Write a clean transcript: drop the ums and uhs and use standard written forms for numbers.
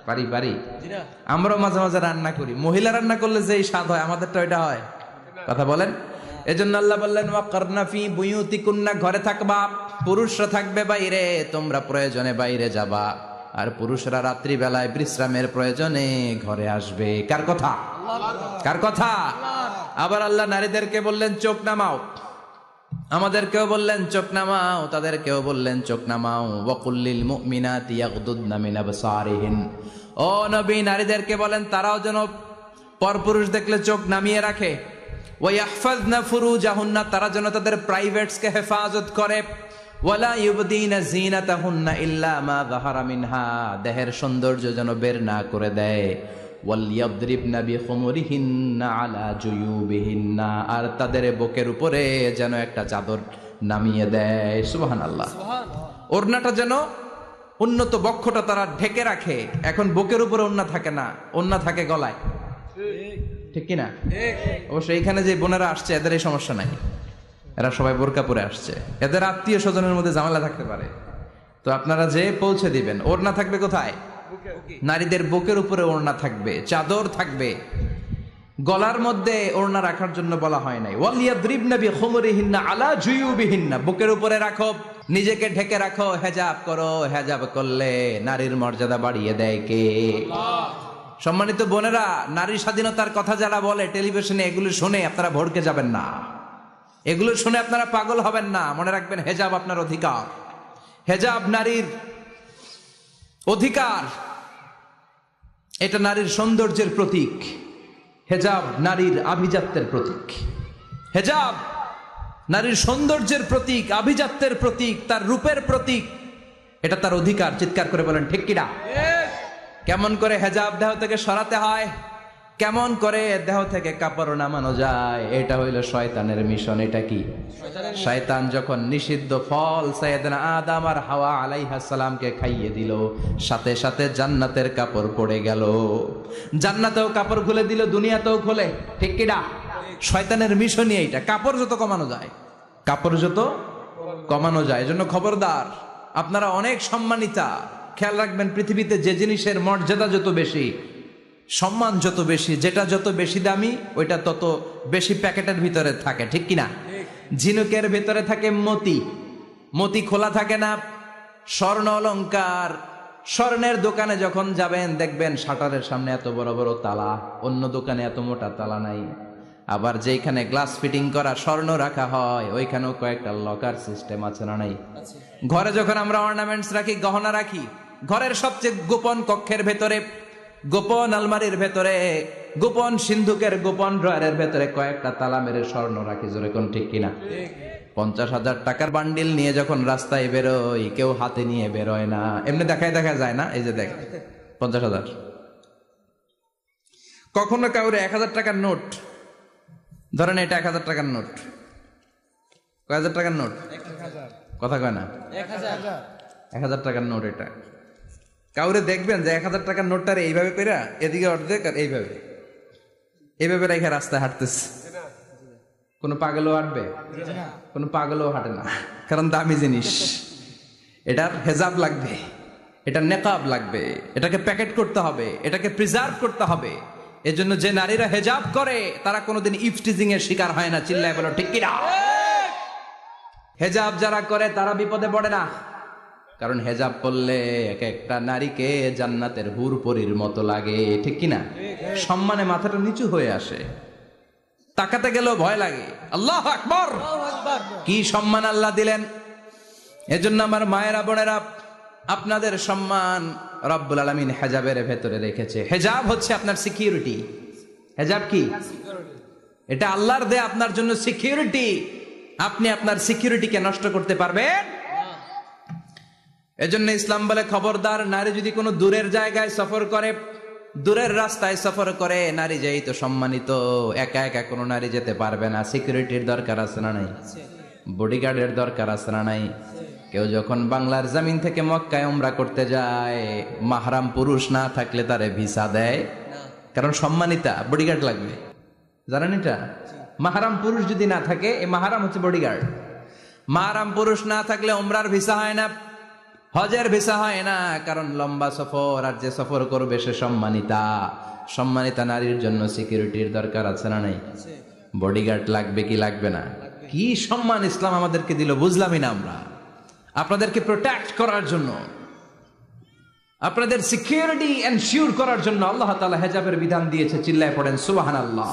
পারি আমরাও মাঝে মাঝে রান্না করি, মহিলা রান্না করলে যেই স্বাদ হয় আমাদেরটা ওইটা হয়? কথা বলেন। এজন্য আল্লাহ বললেন ওয়াকারনা ফি বুয়ুতিকুন্না, ঘরে থাকবা, পুরুষরা থাকবে বাইরে, তোমরা প্রয়োজনে বাইরে যাবা, আর পুরুষরা রাত্রি বেলায় বিশ্রামের প্রয়োজনে ঘরে আসবে। কার কথা? কার কথা? আবার আল্লাহ নারীদেরকে বললেন চোখ নামাও, আমাদেরকেও বললেন চোখ নামাও, তাদেরকেও বললেন চোখ নামাও। ওয়াকুল্লিল মুমিনাতি ইয়াগদুদনা মিন আবসারিহিন, ও নবী নারীদেরকে বলেন তারাও যেন পরপুরুষ দেখলে চোখ নামিয়ে রাখে। ওয়াহফাজনা ফুরুজাহুন্না, তারা যেন তাদের প্রাইভেটসকে হেফাজত করে। ওয়ালা ইউবদিনা জিনাতাহুন্না ইল্লা মা যাহারা মিনহা, দেহের সৌন্দর্য যেন বের না করে দেয়। ওয়ালিয়াদরিবনা বিখুমুরিহিন্না আলা জুয়ুবিহিন্না, আর তাদের বুকের উপরে যেন একটা চাদর নামিয়ে দেয়। সুবহানাল্লাহ। ওড়নাটা যেন উন্নত বক্ষটা তারা ঢেকে রাখে। এখন বুকের উপরে ওড়না থাকে না, ওড়না থাকে গলায়, ঠিক কিনা? অবশ্য এইখানে যে বোনেরা আসছে এদের এই সমস্যা নাই, এরা সবাই বোরকা পরে আসছে, এদের আত্মীয় স্বজনের মধ্যে ঝামেলা থাকতে পারে, তো আপনারা যে পৌঁছে দিবেন। ওড়না থাকবে কোথায়? নারীদের বুকের উপরে ওড়না থাকবে, চাদর থাকবে, গলার মধ্যে ওড়না রাখার জন্য বলা হয় নাই। ওয়ালিয়াদরিবনা বিখুমুরিহিন্না আলা জুয়ুবিহিন্না, বুকের উপরে রাখো, নিজেকে ঢেকে রাখো, হেজাব করো। হেজাব করলে নারীর মর্যাদা বাড়িয়ে দেয় কে? সম্মানিত বোনেরা, নারী স্বাধীনতার কথা যারা বলে টেলিভিশনে, এগুলো শুনে আপনারা ভড়কে যাবেন না, এগুলো শুনে আপনারা পাগল হবেন না। মনে রাখবেন হেজাব আপনার অধিকার, হেজাব নারীর অধিকার, এটা নারীর সৌন্দর্যের প্রতীক, হেজাব নারীর আভিজাত্যের প্রতীক, হেজাব নারীর সৌন্দর্যের প্রতীক, আভিজাত্যের প্রতীক, তার রূপের প্রতীক, এটা তার অধিকার। চিৎকার করে বলেন ঠিক কিনা? কেমন করে হেজাব দেহ থেকে সরাতে হয়, কেমন করে দেহ থেকে কাপড় নামানো যায়, এটা হইল শয়তানের মিশন। এটা কি? শয়তান যখন নিষিদ্ধ ফল সাইয়েদনা আদম আর হাওয়া আলাইহিস সালামকে খাইয়ে দিল, সাথে সাথে জান্নাতের কাপড় পড়ে গেল। জান্নাতেও কাপড় খুলে দিল, দুনিয়াতেও খুলে, ঠিক কিনা? শয়তানের মিশনই এইটা, কাপড় যত কমানো যায়, কাপড় যত কমানো যায়। এজন্য খবরদার, আপনারা অনেক সম্মানিতা, খেয়াল রাখবেন পৃথিবীতে যে জিনিসের মর্যাদা যত বেশি, সম্মান যত বেশি, যেটা যত বেশি দামি, ওইটা তত বেশি প্যাকেটের ভিতরে থাকে, ঠিক কিনা? ঝিনুকের ভিতরে থাকে মতি, মতি খোলা থাকে না। স্বর্ণ অলংকার, স্বর্ণের দোকানে যখন যাবেন দেখবেন শাটারের সামনে এত বড় বড় তালা, অন্য দোকানে এত মোটা তালা নাই। আবার যেখানে গ্লাস ফিটিং করা স্বর্ণ রাখা হয় ওইখানেও কয়েকটা লকার সিস্টেম আছে না নাই? ঘরে যখন আমরা অর্নামেন্টস রাখি, গহনা রাখি, ঘরের সবচেয়ে গোপন কক্ষের ভেতরে, গোপন আলমারির ভেতরে, গোপন সিন্ধুকের গোপন ড্রয়ারের ভেতরে কয়েকটা তালা মেরে স্বর্ণ রাখি। জোরে কোন ঠিক কিনা? 50,000 টাকার বান্ডিল নিয়ে যখন রাস্তায় বেরোই, কেউ হাতে নিয়ে বেরোয় না, এমনি দেখায় দেখা যায় না। এই যে দেখ 50,000, কখনো কাউরে 1,000 টাকার নোট ধরেন, এটা 1,000 টাকার নোট, কয় হাজার টাকার নোট? কথা কয় না, 1,000 টাকার নোট। এটা কাউরে দেখবেন যে 1,000 টাকার নোটটারে এইভাবে পেরা, এদিকে অর্ধেক আর এইভাবে এইভাবে রেখে রাস্তায় হাঁটতেছে। কোনো পাগলও হাঁটবে? কোনো পাগলও হাঁটে না, কারণ দামি জিনিস। এটার হেজাব লাগবে, এটার নেকাব লাগবে, এটাকে প্যাকেট করতে হবে, এটাকে প্রিজার্ভ করতে হবে। এজন্য যে নারীরা হেজাব করে তারা কোনোদিন ইফটিজিং এর শিকার হয় না। চিল্লায় বলো ঠিক কিনা? হেজাব যারা করে তারা বিপদে পড়ে না, কারণ হেজাব করলে এক একটা নারীকে জান্নাতের হুর পরীর মতো লাগে, ঠিক কিনা? সম্মানে মাথাটা নিচু হয়ে আসে, তাকাতে গেলেও ভয় লাগে। আল্লাহু আকবার, কি সম্মান আল্লাহ দিলেন! এজন্য আমার মায়েরা বোনেরা, আপনাদের সম্মান রব্বুল আলামিন হেজাবের ভেতরে রেখেছে। হেজাব হচ্ছে আপনার সিকিউরিটি। হেজাব কি? এটা আল্লাহর দেয়া আপনার জন্য সিকিউরিটি। আপনি আপনার সিকিউরিটিকে নষ্ট করতে পারবেন? এজন্য ইসলাম বলে খবরদার, নারী যদি কোনো দূরের জায়গায় সফর করে, দূরের রাস্তায় সফর করে, নারী যেই তো সম্মানিত, একা একা কোনো নারী যেতে পারবে না। সিকিউরিটির দরকার আছে না নাই? বডিগার্ডের দরকার আছে না নাই? কেউ যখন বাংলার জমিন থেকে মক্কায় উমরা করতে যায়, মাহরাম পুরুষ না থাকলে তারে ভিসা দেয়, কারণ সম্মানিতা, বডিগার্ড লাগবে। জানেন এটা? মাহরাম পুরুষ যদি না থাকে, এই মাহরাম হচ্ছে বডিগার্ড। মাহরাম পুরুষ না থাকলে উমরার ভিসা হয় না, হজের ভিসা হয় না, কারণ লম্বা সফর, আর যে সফর করবে সে সম্মানিতা। সম্মানিতা নারীর জন্য সিকিউরিটির দরকার আছে না নাই? বডিগার্ড লাগবে কি লাগবে না? কি সম্মান ইসলাম আমাদেরকে দিল বুঝলামই না আমরা। আপনাদেরকে প্রোটেক্ট করার জন্য, আপনাদের সিকিউরিটি এনশিওর করার জন্য আল্লাহ তাআলা হিজাবের বিধান দিয়েছে। চিল্লায় পড়েন সুবহানাল্লাহ।